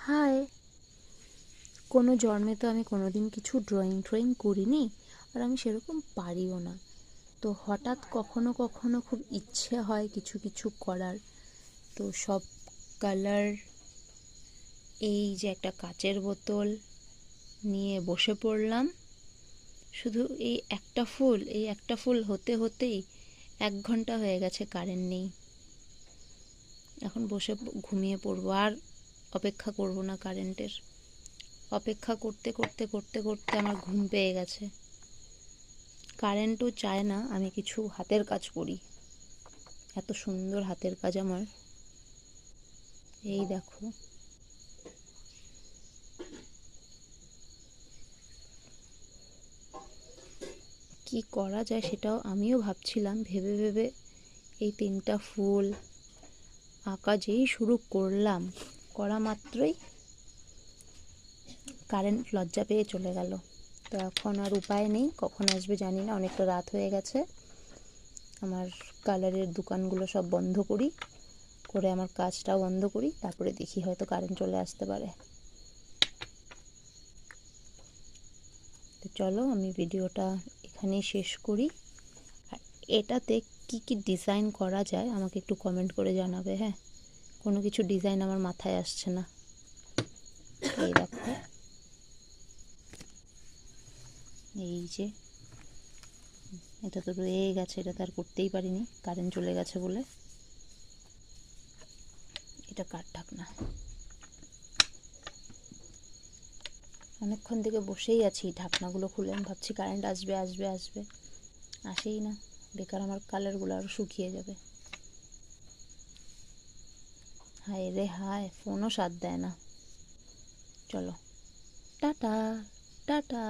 High! কোনো জন্মে তো আমি কোনোদিন কিছু ড্রয়িং করিনি, আর আমি সেরকম পারিও না। তো হঠাৎ কখনো কখনো খুব ইচ্ছে হয় কিছু কিছু করার। তো সব কালার, এই যে একটা কাচের বোতল নিয়ে বসে পড়লাম। শুধু এই একটা ফুল হতে হতেই 1 ঘন্টা হয়ে গেছে, কারেন্ট নেই। এখন বসে ঘুমিয়ে পড়বো, আর অপেক্ষা করব না কারেন্টের। অপেক্ষা করতে করতে করতে করতে আমার ঘুম পেয়ে গেছে। কারেন্টও চায় না আমি কিছু হাতের কাজ করি। এত সুন্দর হাতের কাজ আমার। এই দেখো, কি করা যায় সেটাও আমিও ভাবছিলাম। ভেবে ভেবে এই 3টা ফুল আঁকা যেই শুরু করলাম, করা মাত্রই কারেন্ট লজ্জা পেয়ে চলে গেল। তো এখন আর উপায় নেই, কখন আসবে জানি না, অনেকটা রাত হয়ে গেছে। আমার কালারের দোকানগুলো সব বন্ধ করি, করে আমার কাজটাও বন্ধ করি, তারপরে দেখি হয়তো কারেন্ট চলে আসতে পারে। তো চলো আমি ভিডিওটা এখানেই শেষ করি। আর এটাতে কি কি ডিজাইন করা যায় আমাকে একটু কমেন্ট করে জানাবে। হ্যাঁ, কোনো কিছু ডিজাইন আমার মাথায় আসছে না। এই দেখো, এই যে এটা তো রয়ে গেছে, এটা তো আর করতেই পারিনি, কারেন্ট চলে গেছে বলে। এটা কার ঢাকনা? অনেকক্ষণ থেকে বসেই আছি, ঢাকনাগুলো খুলে আমি ভাবছি কারেন্ট আসবে আসবে আসবে, আসেই না। বেকার আমার কালারগুলো আরও শুকিয়ে যাবে। হায় রে হায়, ফোনও সাথ দেয় না। চলো, টাটা টাটা।